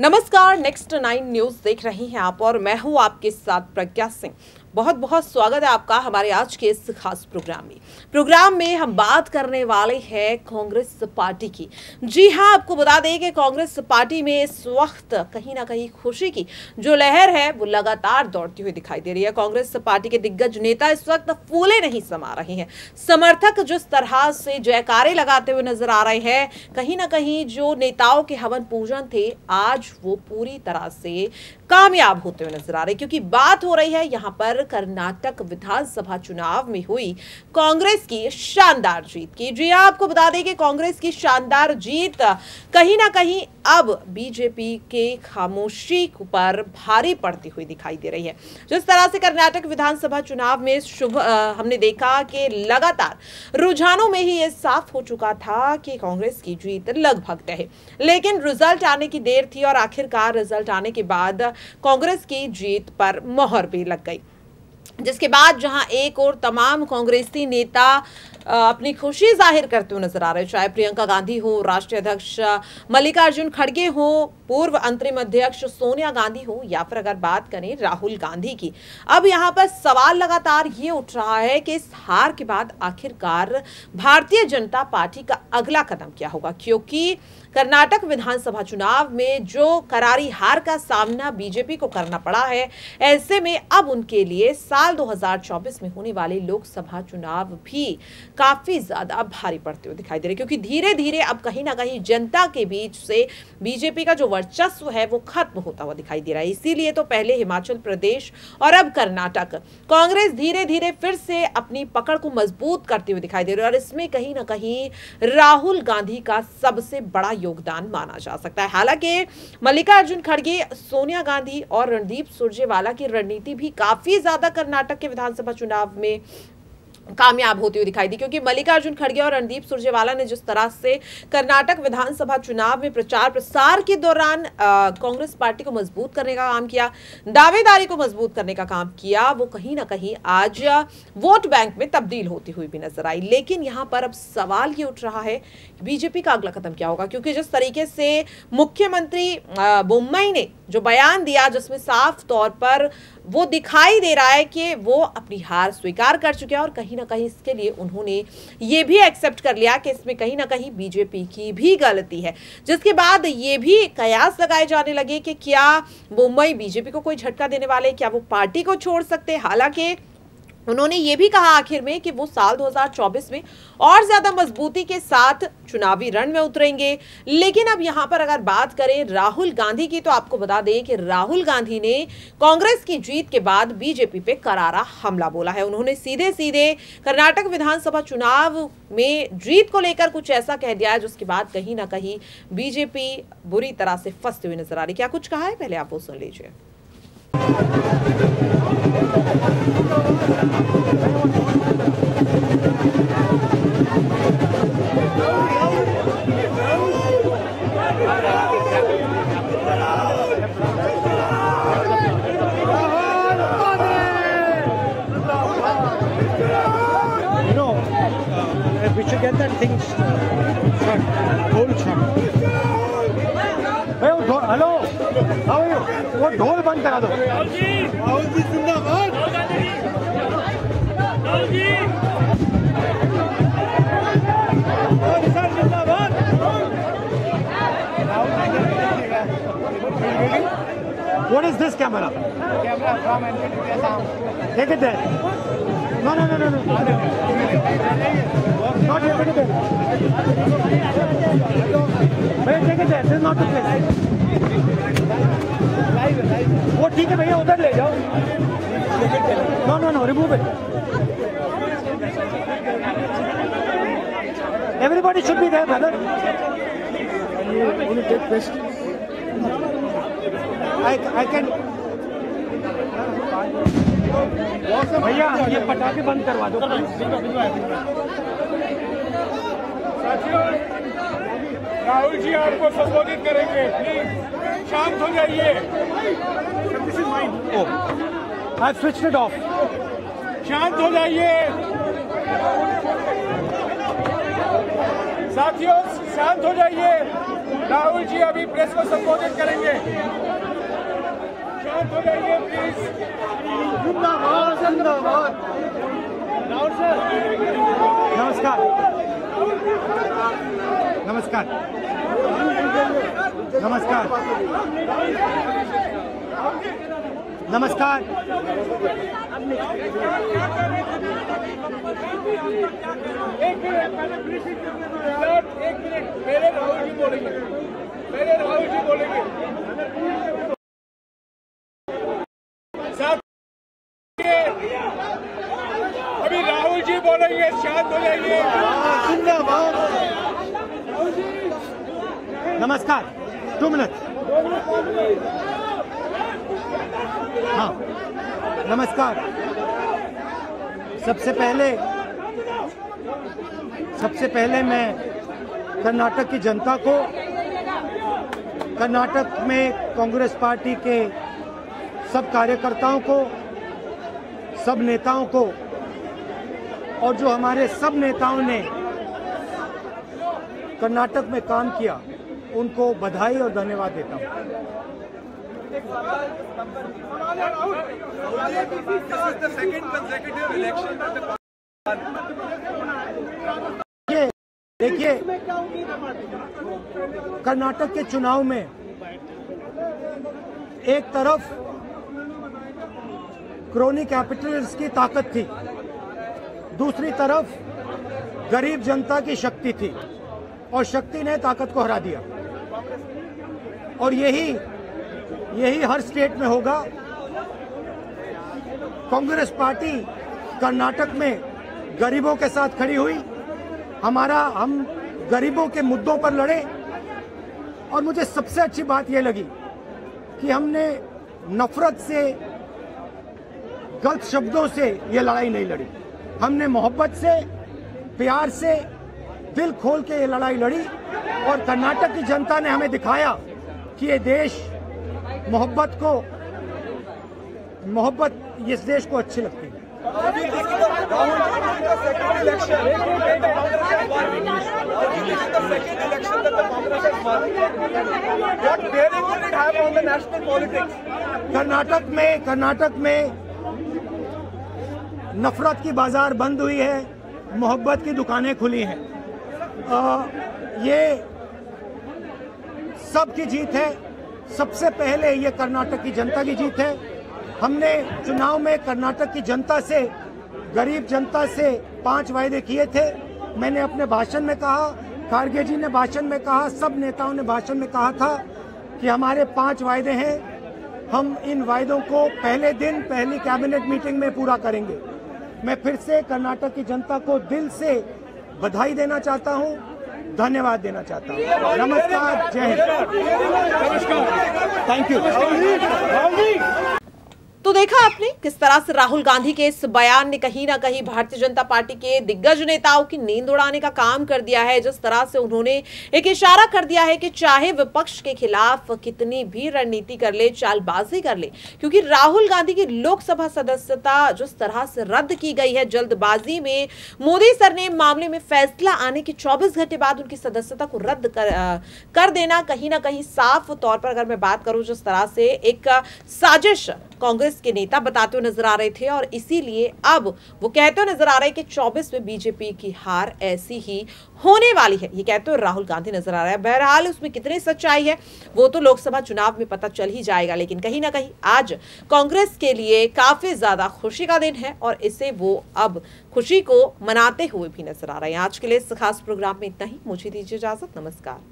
नमस्कार, next 9 news देख रहे हैं आप और मैं हूं आपके साथ प्रज्ञा सिंह। बहुत बहुत स्वागत है आपका हमारे आज के इस खास प्रोग्राम में हम बात करने वाले हैं कांग्रेस पार्टी की। जी हां, आपको बता दें कि कांग्रेस पार्टी में इस वक्त कहीं ना कहीं खुशी की जो लहर है वो लगातार दौड़ती हुई दिखाई दे रही है। कांग्रेस पार्टी के दिग्गज नेता इस वक्त फूले नहीं समा रहे हैं। समर्थक जिस तरह से जयकारे लगाते हुए नजर आ रहे हैं, कहीं ना कहीं जो नेताओं के हवन पूजन थे आज वो पूरी तरह से कामयाब होते हुए नजर आ रहे हैं, क्योंकि बात हो रही है यहां पर कर्नाटक विधानसभा चुनाव में हुई कांग्रेस की शानदार जीत की। जी आपको बता दें कि कांग्रेस की शानदार जीत कहीं ना कहीं अब बीजेपी के खामोशी पर भारी पड़ती हुई दिखाई दे रही है। जिस तरह से कर्नाटक विधानसभा चुनाव में हमने देखा कि लगातार रुझानों में ही यह साफ हो चुका था कि कांग्रेस की जीत लगभग तय है, लेकिन रिजल्ट आने की देर थी और आखिरकार रिजल्ट आने के बाद कांग्रेस की जीत पर मोहर भी लग गई। जिसके बाद जहां एक और तमाम कांग्रेसी नेता अपनी खुशी जाहिर करते हुए नजर आ रहे हैं, चाहे प्रियंका गांधी हो, राष्ट्रीय अध्यक्ष मल्लिकार्जुन खड़गे हो, पूर्व अंतरिम अध्यक्ष सोनिया गांधी हो, या फिर अगर बात करें राहुल गांधी की। अब यहां पर सवाल लगातार ये उठ रहा है कि इस हार के बाद आखिरकार भारतीय जनता पार्टी का अगला कदम क्या होगा, क्योंकि कर्नाटक विधानसभा चुनाव में जो करारी हार का सामना बीजेपी को करना पड़ा है, ऐसे में अब उनके लिए साल 2024 में होने वाले लोकसभा चुनाव भी काफी ज्यादा भारी पड़ते हुए दिखाई दे रहे, क्योंकि धीरे धीरे अब कहीं ना कहीं जनता के बीच से बीजेपी का जो वर्चस्व है वो खत्म होता हुआ दिखाई दे रहा है। इसीलिए तो पहले हिमाचल प्रदेश और अब कर्नाटक कांग्रेस धीरे धीरे फिर से अपनी पकड़ को मजबूत करते हुए दिखाई दे रही है, और इसमें कहीं ना कहीं राहुल गांधी का सबसे बड़ा योगदान माना जा सकता है। हालांकि मल्लिकार्जुन खड़गे, सोनिया गांधी और रणदीप सुरजेवाला की रणनीति भी काफी ज्यादा कर्नाटक के विधानसभा चुनाव में कामयाब होती हुई दिखाई दी, क्योंकि मल्लिकार्जुन खड़गे और रणदीप सुरजेवाला ने जिस तरह से कर्नाटक विधानसभा चुनाव में प्रचार प्रसार के दौरान कांग्रेस पार्टी को मजबूत करने का काम किया, दावेदारी को मजबूत करने का काम किया, वो कहीं ना कहीं आज वोट बैंक में तब्दील होती हुई भी नजर आई। लेकिन यहां पर अब सवाल ये उठ रहा है कि बीजेपी का अगला कदम क्या होगा, क्योंकि जिस तरीके से मुख्यमंत्री बोम्मई ने जो बयान दिया, जिसमें साफ तौर पर वो दिखाई दे रहा है कि वो अपनी हार स्वीकार कर चुके हैं, और कहीं ना कहीं इसके लिए उन्होंने ये भी एक्सेप्ट कर लिया कि इसमें कहीं ना कहीं बीजेपी की भी गलती है। जिसके बाद ये भी कयास लगाए जाने लगे कि क्या मुंबई बीजेपी को कोई झटका देने वाले, क्या वो पार्टी को छोड़ सकते। हालांकि उन्होंने ये भी कहा आखिर में कि वो साल 2024 में और ज्यादा मजबूती के साथ चुनावी रण में उतरेंगे। लेकिन अब यहां पर अगर बात करें राहुल गांधी की, तो आपको बता दें कि राहुल गांधी ने कांग्रेस की जीत के बाद बीजेपी पे करारा हमला बोला है। उन्होंने सीधे सीधे कर्नाटक विधानसभा चुनाव में जीत को लेकर कुछ ऐसा कह दिया है, जिसके बाद कहीं ना कहीं बीजेपी बुरी तरह से फंसती हुई नजर आ रही। क्या कुछ कहा है, पहले आप वो सुन लीजिए। We should get that thing shut, whole shut. Hello, how are you? वो ढोल बंद करा दो। राहुल जी जिंदाबाद। राहुल जी जिंदाबाद। What is this camera? Camera from NTT. Take it there. No. Not here. Take it there. This is not the place. वो ठीक है भैया, उधर ले जाओ। No, remove it. Everybody should be there, brother. You take questions. I can. भैया ये पटाखे बंद करवा दो। राहुल जी आपको संबोधित करेंगे, प्लीज शांत हो जाइए। I switched it off. शांत हो जाइए साथियों, शांत हो जाइए। राहुल जी अभी प्रेस को संबोधित करेंगे। शांत हो जाइए प्लीज। जिंदाबाद जिंदाबाद। राहुल सर नमस्कार। नमस्कार नमस्कार नमस्कार। एक मिनट पहले राहुल जी बोलेंगे। अभी राहुल जी बोलेंगे, शांत हो जाइए। जिंदाबाद। नमस्कार 2 मिनट। हाँ नमस्कार। सबसे पहले मैं कर्नाटक की जनता को, कर्नाटक में कांग्रेस पार्टी के सब कार्यकर्ताओं को, सब नेताओं को और जो हमारे सब नेताओं ने कर्नाटक में काम किया उनको बधाई और धन्यवाद देता हूं। देखिए कर्नाटक के चुनाव में एक तरफ क्रोनी कैपिटलिस्ट की ताकत थी, दूसरी तरफ गरीब जनता की शक्ति थी और शक्ति ने ताकत को हरा दिया। और यही हर स्टेट में होगा। कांग्रेस पार्टी कर्नाटक में गरीबों के साथ खड़ी हुई, हम गरीबों के मुद्दों पर लड़े। और मुझे सबसे अच्छी बात यह लगी कि हमने नफरत से, गलत शब्दों से ये लड़ाई नहीं लड़ी। हमने मोहब्बत से, प्यार से, दिल खोल के ये लड़ाई लड़ी। और कर्नाटक की जनता ने हमें दिखाया कि ये देश मोहब्बत इस देश को अच्छी लगती है। कर्नाटक में नफरत की बाजार बंद हुई है, मोहब्बत की दुकानें खुली हैं। ये सबकी जीत है। सबसे पहले ये कर्नाटक की जनता की जीत है। हमने चुनाव में कर्नाटक की जनता से, गरीब जनता से 5 वायदे किए थे। मैंने अपने भाषण में कहा, खारगे जी ने भाषण में कहा, सब नेताओं ने भाषण में कहा था कि हमारे 5 वायदे हैं। हम इन वायदों को पहले दिन पहली कैबिनेट मीटिंग में पूरा करेंगे। मैं फिर से कर्नाटक की जनता को दिल से बधाई देना चाहता हूं, धन्यवाद देना चाहता हूं। नमस्कार, जय हिंद। Thank you. तो देखा आपने किस तरह से राहुल गांधी के इस बयान ने कहीं ना कहीं भारतीय जनता पार्टी के दिग्गज नेताओं की नींद उड़ाने का काम कर दिया है। जिस तरह से उन्होंने एक इशारा कर दिया है कि चाहे विपक्ष के खिलाफ कितनी भी रणनीति कर ले, चालबाजी कर ले, क्योंकि राहुल गांधी की लोकसभा सदस्यता जिस तरह से रद्द की गई है जल्दबाजी में, मोदी सर ने मामले में फैसला आने के 24 घंटे बाद उनकी सदस्यता को रद्द कर देना कहीं ना कहीं साफ तौर पर, अगर मैं बात करूं, जिस तरह से एक साजिश कांग्रेस के नेता बताते हुए नजर आ रहे थे। और इसीलिए अब वो कहते हुए नजर आ रहे हैं कि 24 में बीजेपी की हार ऐसी ही होने वाली है, ये कहते हुए राहुल गांधी नजर आ रहा है। बहरहाल उसमें कितनी सच्चाई है वो तो लोकसभा चुनाव में पता चल ही जाएगा, लेकिन कहीं ना कहीं आज कांग्रेस के लिए काफी ज्यादा खुशी का दिन है और इसे वो अब खुशी को मनाते हुए भी नजर आ रहे हैं। आज के लिए इस खास प्रोग्राम में इतना ही। मुझे दीजिए इजाजत। नमस्कार।